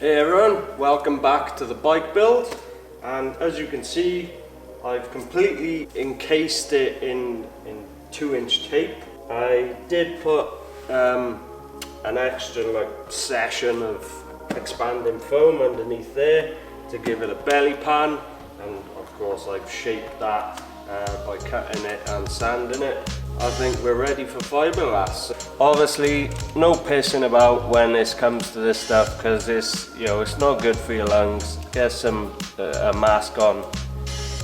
Hey everyone, welcome back to the bike build, and as you can see I've completely encased it in 2-inch tape. I did put an extra section of expanding foam underneath there to give it a belly pan, and of course I've shaped that by cutting it and sanding it. I think we're ready for fiberglass. Obviously, no pissing about when this comes to this stuff, because it's not good for your lungs. Get a mask on,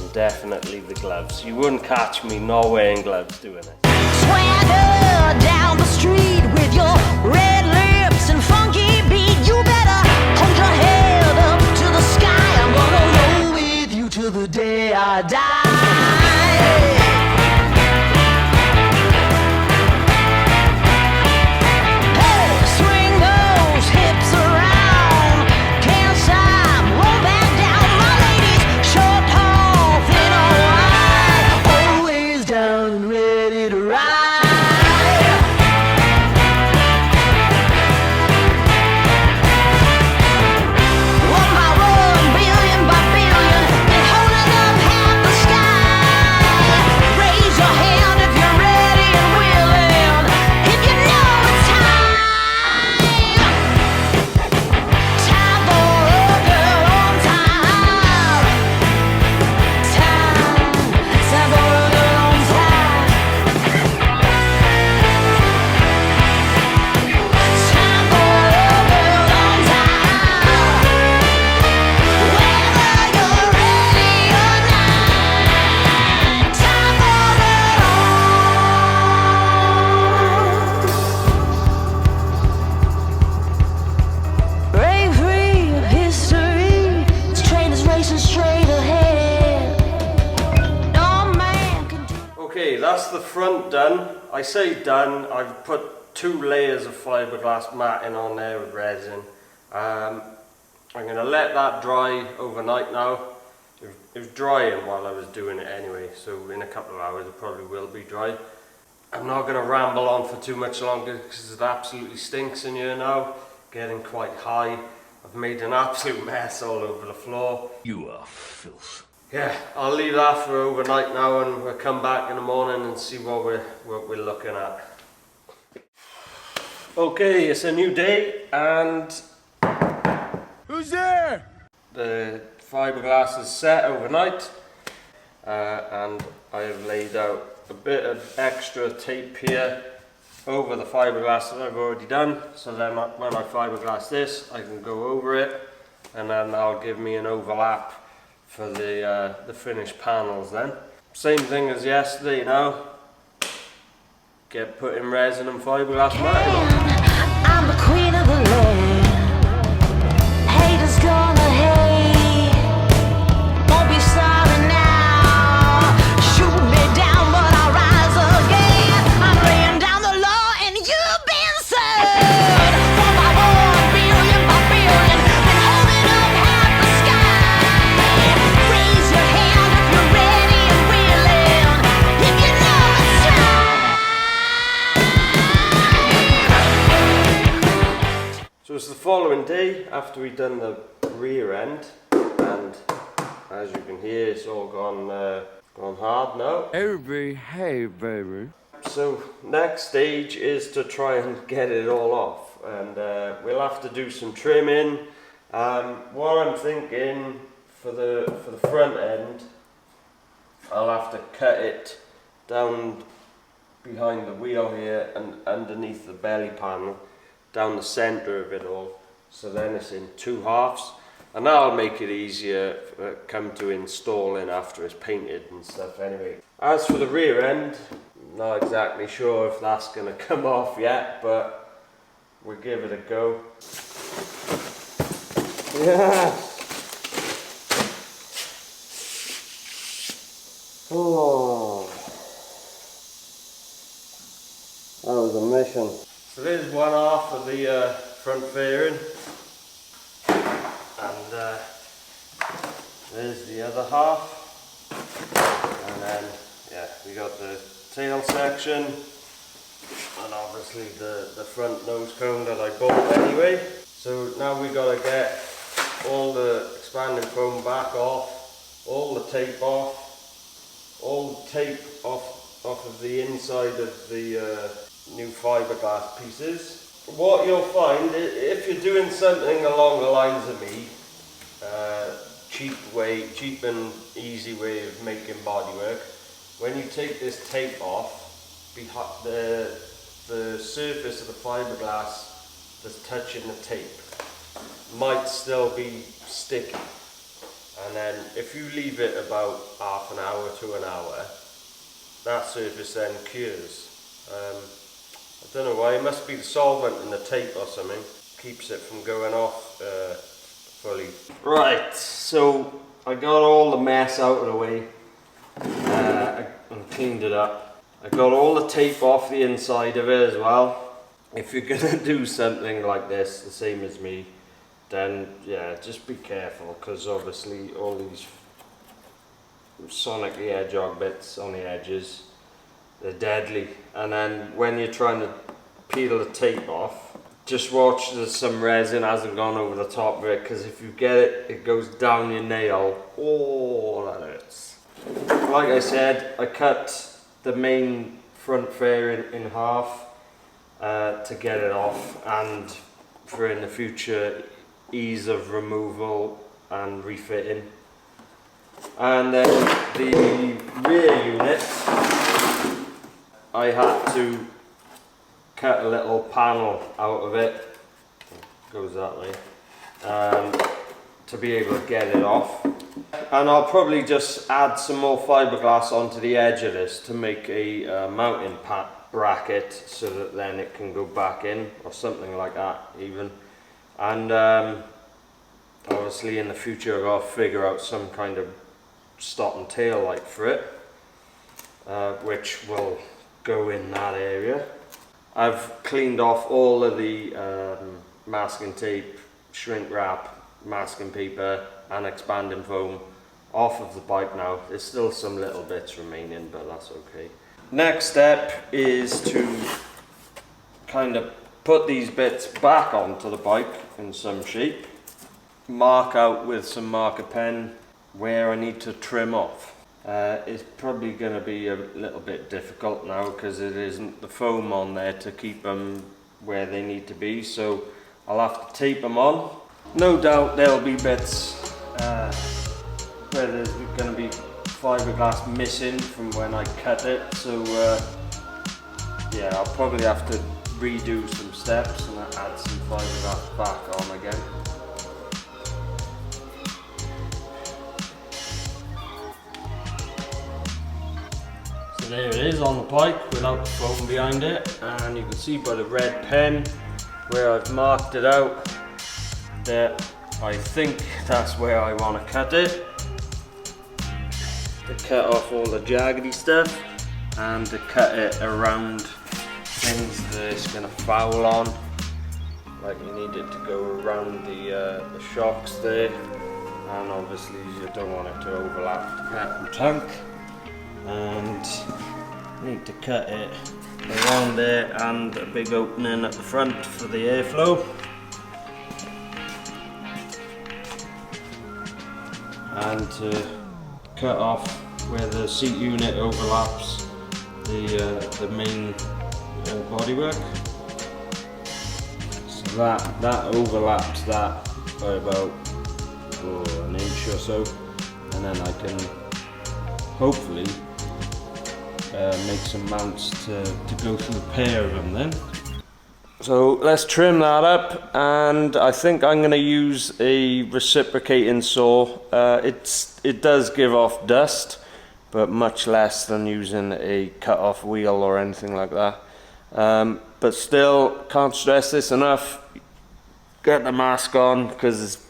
and definitely the gloves. You wouldn't catch me not wearing gloves doing it. Swagger down the street with your red lips and funky beat. You better hold your head up to the sky. I'm gonna roll with you till the day I die. Okay, that's the front done. I say done, I've put 2 layers of fiberglass matting on there with resin. I'm going to let that dry overnight now. It was drying while I was doing it anyway, so in a couple of hours it probably will be dry. I'm not going to ramble on for too much longer because it absolutely stinks in here now, getting quite high. I've made an absolute mess all over the floor. You are filth. Yeah, I'll leave that for overnight now, and we'll come back in the morning and see what we're looking at. Okay, it's a new day, and Who's there? the fiberglass is set overnight, and I have laid out a bit of extra tape here over the fiberglass that I've already done, so then when I fiberglass this I can go over it, and then that'll give me an overlap for the finished panels then. Same thing as yesterday now. Get put in resin and fiberglass matting on. I'm the queen of the land. Haters gonna hate. Won't be sorry now. Shoot me down, but I'll rise again. I'm laying down the law and you've been served. For my 1 billion by billion, been holding up half the sky. Raise your hand if you're ready and willing. If you know it's time. So it's the following day after we've done the rear end, and as you can hear it's all gone hard now. Hey baby. So next stage is to try and get it all off, and we'll have to do some trimming. What I'm thinking for the front end, I'll have to cut it down behind the wheel here and underneath the belly panel, down the center of it all, so then it's in 2 halves, and that'll make it easier come to installing after it's painted and stuff anyway. As for the rear end, not exactly sure if that's going to come off yet, but we'll give it a go. Yeah. Oh, that was a mission. So there's one half of the front fairing, and there's the other half, and then yeah, we got the tail section, and obviously the front nose cone that I bought anyway. So now we got to get all the expanding foam back off, all the tape off, all the tape off of the inside of the new fiberglass pieces. What you'll find, if you're doing something along the lines of me, cheap and easy way of making bodywork, when you take this tape off, the surface of the fiberglass that's touching the tape might still be sticky, and then if you leave it about half an hour to an hour, that surface then cures. I don't know why, it must be the solvent in the tape or something, keeps it from going off fully. Right, so I got all the mess out of the way and cleaned it up. I got all the tape off the inside of it as well. If you're gonna do something like this, the same as me, then yeah, just be careful, because obviously all these sonic the hedgehog bits on the edges, they're deadly. And then when you're trying to peel the tape off, just watch that some resin hasn't gone over the top of it, because if you get it, it goes down your nail. Oh, that hurts. Like I said, I cut the main front fairing in half to get it off, and for in the future ease of removal and refitting. And then the rear unit, I had to cut a little panel out of it, goes that way, to be able to get it off. And I'll probably just add some more fiberglass onto the edge of this to make a mounting bracket, so that then it can go back in, or something like that even. And obviously in the future I've got to figure out some kind of stop and tail light for it, which will go in that area. I've cleaned off all of the masking tape, shrink wrap, masking paper and expanding foam off of the bike now. There's still some little bits remaining, but that's okay. Next step is to kind of put these bits back onto the bike in some shape, mark out with some marker pen where I need to trim off. It's probably going to be a little bit difficult now, because it isn't the foam on there to keep them where they need to be, so I'll have to tape them on. No doubt there'll be bits where there's going to be fiberglass missing from when I cut it, so yeah, I'll probably have to redo some steps and add some fiberglass back on again. So there it is on the bike without the foam behind it, and you can see by the red pen where I've marked it out that I think that's where I want to cut it. To cut off all the jaggedy stuff and to cut it around things that it's going to foul on, like you need it to go around the shocks there, and obviously you don't want it to overlap the petrol tank, and need to cut it around there and a big opening at the front for the airflow. And to cut off where the seat unit overlaps the main bodywork. So that overlaps that by about an inch or so, and then I can hopefully make some mounts to go through the pair of them then. So let's trim that up, and I think I'm going to use a reciprocating saw. It does give off dust, but much less than using a cut-off wheel or anything like that. But still, can't stress this enough. Get the mask on, because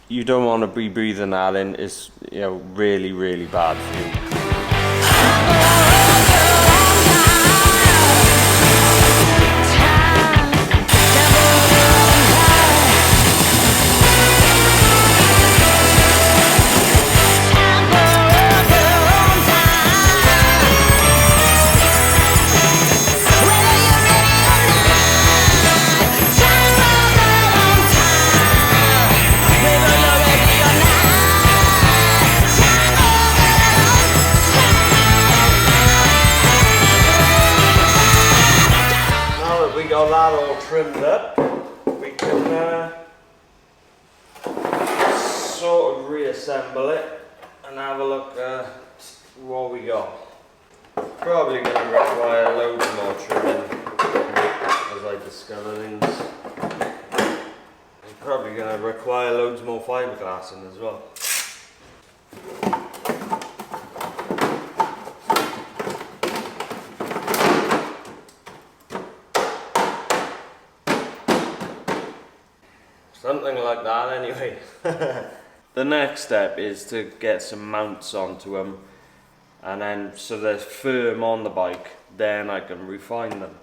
you don't want to be breathing that in. It's, you know, really, really bad for you. trimmed up, we can sort of reassemble it and have a look at what we got. Probably going to require loads more trimming as I discover things. I'm probably going to require loads more fiberglassing as well. Something like that anyway. The next step is to get some mounts onto them, and then so they're firm on the bike, then I can refine them.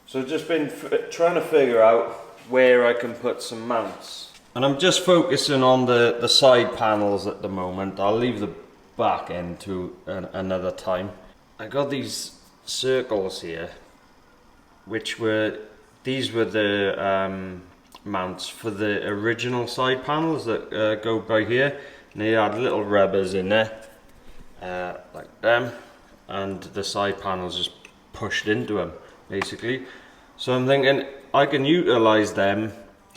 So I've just been trying to figure out where I can put some mounts. And I'm just focusing on the side panels at the moment. I'll leave the back end to another time. I got these circles here, which were, these were the mounts for the original side panels that go by here, and they had little rubbers in there like them, and the side panels just pushed into them basically. So I'm thinking I can utilize them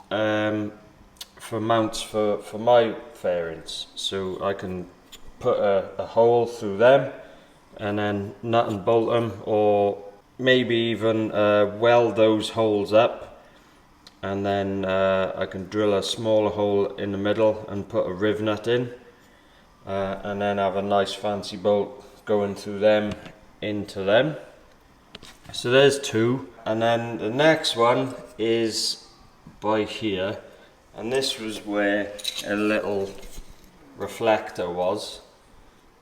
for mounts for my fairings, so I can put a hole through them and then nut and bolt them, or maybe even weld those holes up, and then I can drill a smaller hole in the middle and put a riv nut in, and then have a nice fancy bolt going through them into them. So there's two, and then the next one is by here, and this was where a little reflector was,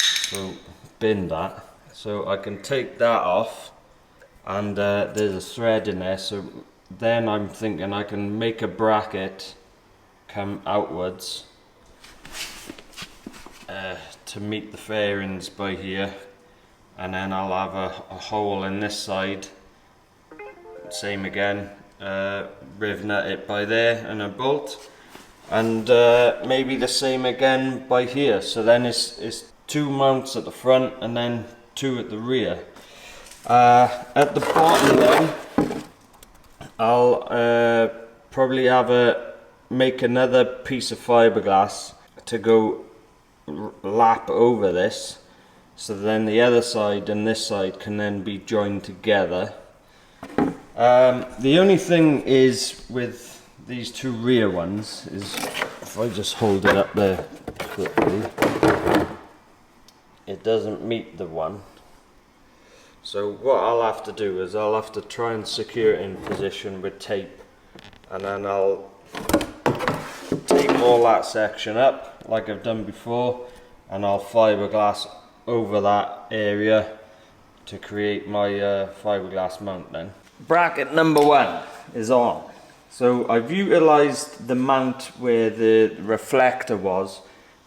so bin that. So I can take that off, and there's a thread in there, so then I'm thinking I can make a bracket come outwards to meet the fairings by here, and then I'll have a hole in this side, same again, riv nut it by there and a bolt, and maybe the same again by here. So then it's two mounts at the front and then two at the rear. At the bottom then I'll probably make another piece of fiberglass to go lap over this, so then the other side and this side can then be joined together. The only thing is with these two rear ones is, if I just hold it up there quickly, it doesn't meet the one. So what I'll have to do is I'll have to try and secure it in position with tape, and then I'll tape all that section up like I've done before, and I'll fiberglass over that area to create my fiberglass mount then. Bracket number one is on. So I've utilized the mount where the reflector was.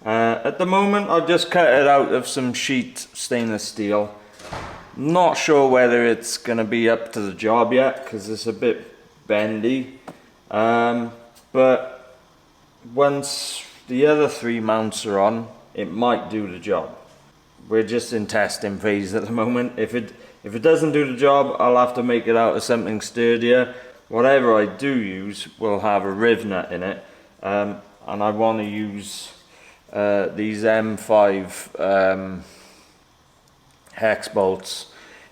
At the moment I've just cut it out of some sheet stainless steel. Not sure whether it's going to be up to the job yet because it's a bit bendy, but once the other three mounts are on, it might do the job. We're just in testing phase at the moment. If it doesn't do the job, I'll have to make it out of something sturdier. Whatever I do use will have a riv nut in it, and I want to use these M5 hex bolts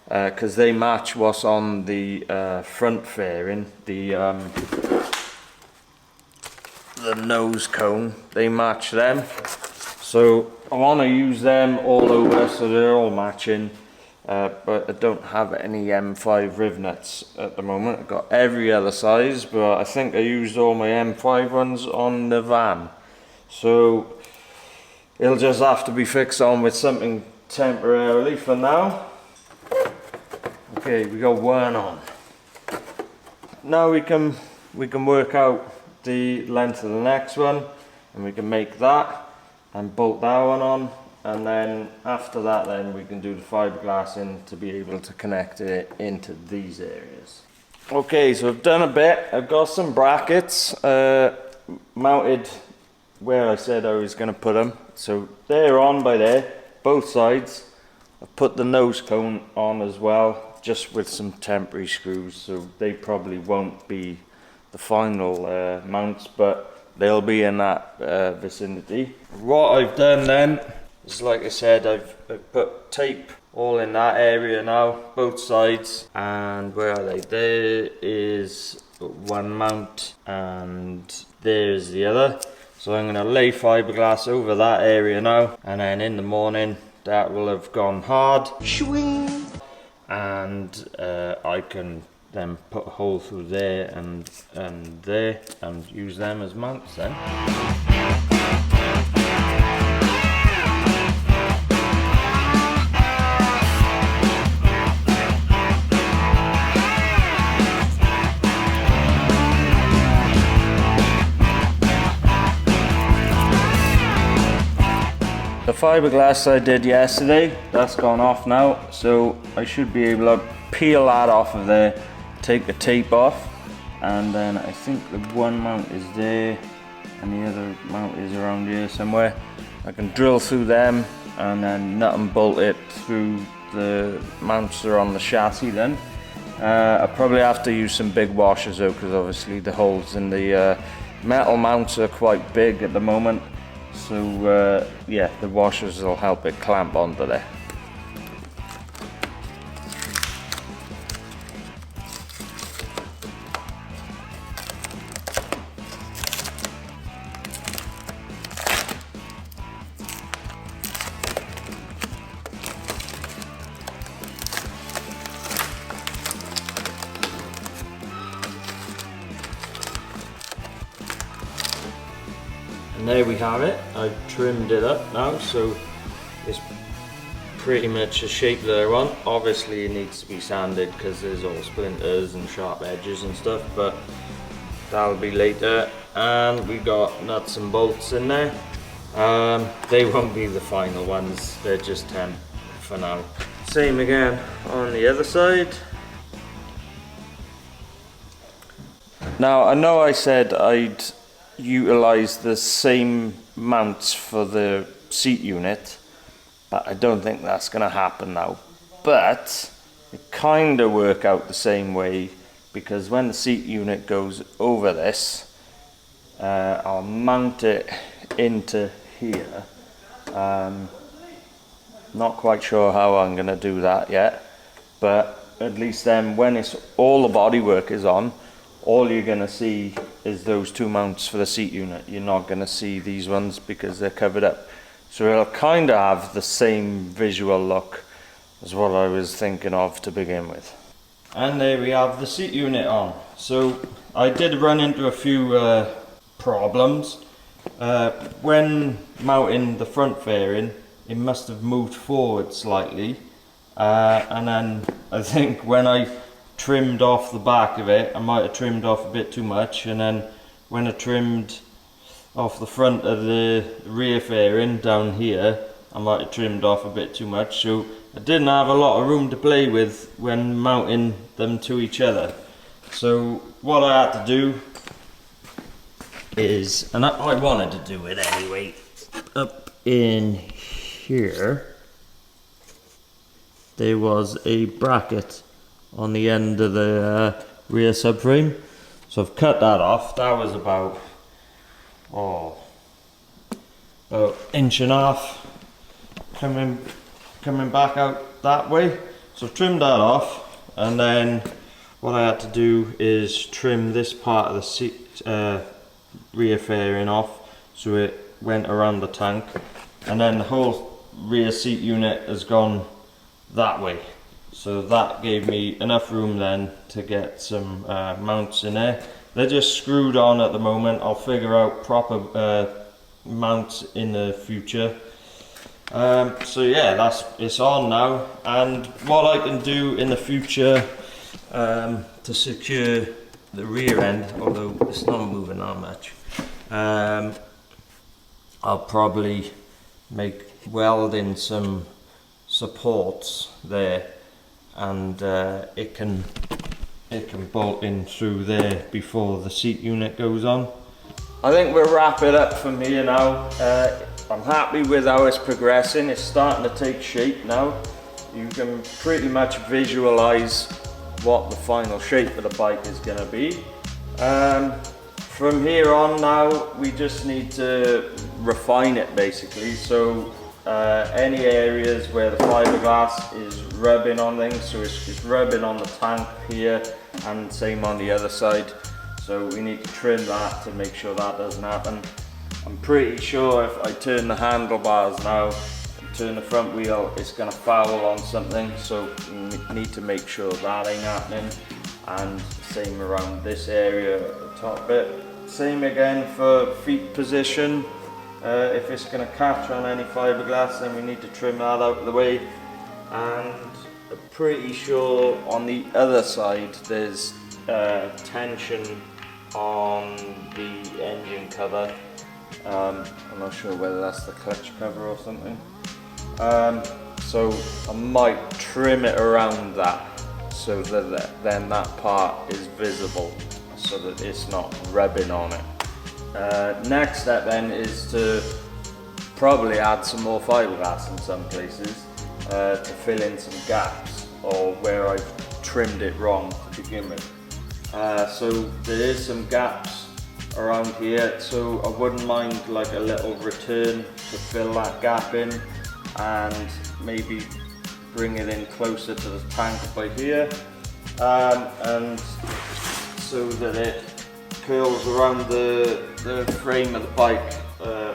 because they match what's on the front fairing, the nose cone. They match them, so I want to use them all over so they're all matching. But I don't have any M5 riv nuts at the moment. I've got every other size, but I think I used all my M5 ones on the van, so it'll just have to be fixed on with something temporarily for now. Okay, we got one on. Now we can work out the length of the next one, and we can make that and bolt that one on, and then after that then we can do the fiberglassing to be able to connect it into these areas. Okay, so I've done a bit. I've got some brackets mounted where I said I was going to put them, so they're on by there, both sides. I've put the nose cone on as well, just with some temporary screws, so they probably won't be the final mounts, but they'll be in that vicinity. What I've done then is, like I said, I've put tape all in that area now, both sides. And where are they? There is one mount and there's the other. So I'm going to lay fiberglass over that area now, and then in the morning that will have gone hard. And I can then put a hole through there and there and use them as mounts then. The fiberglass I did yesterday, that's gone off now, so I should be able to peel that off of there, take the tape off, and then I think the one mount is there and the other mount is around here somewhere. I can drill through them and then nut and bolt it through the mounts that are on the chassis then. I probably have to use some big washers though, because obviously the holes in the metal mounts are quite big at the moment. So yeah, the washers will help it clamp onto there. And there we have it. I've trimmed it up now, so it's pretty much the shape that I want. Obviously it needs to be sanded because there's all splinters and sharp edges and stuff, but that'll be later. And we got nuts and bolts in there. They won't be the final ones, they're just temp for now. Same again on the other side. Now I know I said I'd utilize the same mounts for the seat unit, but I don't think that's going to happen now. But it kind of work out the same way, because when the seat unit goes over this, I'll mount it into here. Not quite sure how I'm going to do that yet, but at least then when it's all the bodywork is on, all you're going to see is those two mounts for the seat unit. You're not going to see these ones because they're covered up. So it'll kind of have the same visual look as what I was thinking of to begin with. And there we have the seat unit on. So I did run into a few problems. When mounting the front fairing, it must have moved forward slightly. And then I think when I trimmed off the back of it, I might have trimmed off a bit too much, and then when I trimmed off the front of the rear fairing down here, I might have trimmed off a bit too much, so I didn't have a lot of room to play with when mounting them to each other. So what I had to do is, and I wanted to do it anyway, up in here there was a bracket on the end of the rear subframe, so I've cut that off. That was about inch and a half coming back out that way, so I've trimmed that off. And then what I had to do is trim this part of the seat rear fairing off, so it went around the tank, and then the whole rear seat unit has gone that way. So that gave me enough room then to get some mounts in there. They're just screwed on at the moment. I'll figure out proper mounts in the future. So yeah, it's on now. And what I can do in the future to secure the rear end, although it's not moving that much, I'll probably weld in some supports there, and it can bolt in through there before the seat unit goes on. I think we'll wrap it up from here now. I'm happy with how it's progressing. It's starting to take shape now. you can pretty much visualize what the final shape of the bike is going to be. From here on now, we just need to refine it basically. So any areas where the fiberglass is rubbing on things, so it's rubbing on the tank here and same on the other side. So we need to trim that to make sure that doesn't happen. I'm pretty sure if I turn the handlebars now, turn the front wheel, it's going to foul on something, so we need to make sure that ain't happening. And same around this area at the top bit. Same again for feet position. If it's going to catch on any fiberglass, then we need to trim that out of the way. And I'm pretty sure on the other side there's tension on the engine cover. I'm not sure whether that's the clutch cover or something. So I might trim it around that so that then that part is visible so that it's not rubbing on it. Next step then is to probably add some more fiberglass in some places to fill in some gaps or where I've trimmed it wrong to begin with. So there is some gaps around here, so I wouldn't mind like a little return to fill that gap in and maybe bring it in closer to the tank by here, and so that it curls around the frame of the bike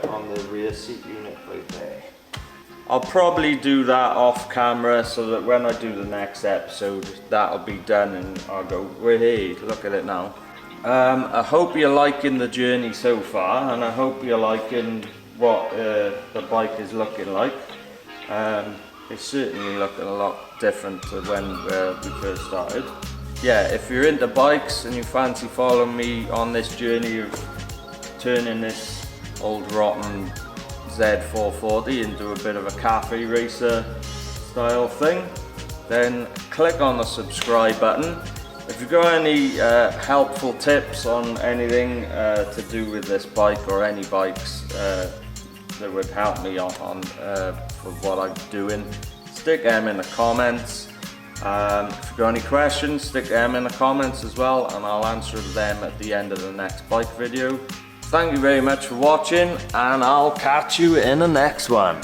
on the rear seat unit right there. I'll probably do that off camera so that when I do the next episode that'll be done and I'll go, well, hey, look at it now. I hope you're liking the journey so far, and I hope you're liking what the bike is looking like. It's certainly looking a lot different to when we first started. Yeah, if you're into bikes and you fancy following me on this journey of turning this old rotten Z440 into a bit of a cafe racer style thing, then click on the subscribe button. If you've got any helpful tips on anything to do with this bike or any bikes that would help me on for what I'm doing, stick them in the comments. If you've got any questions, stick them in the comments as well, and I'll answer them at the end of the next bike video. Thank you very much for watching, and I'll catch you in the next one.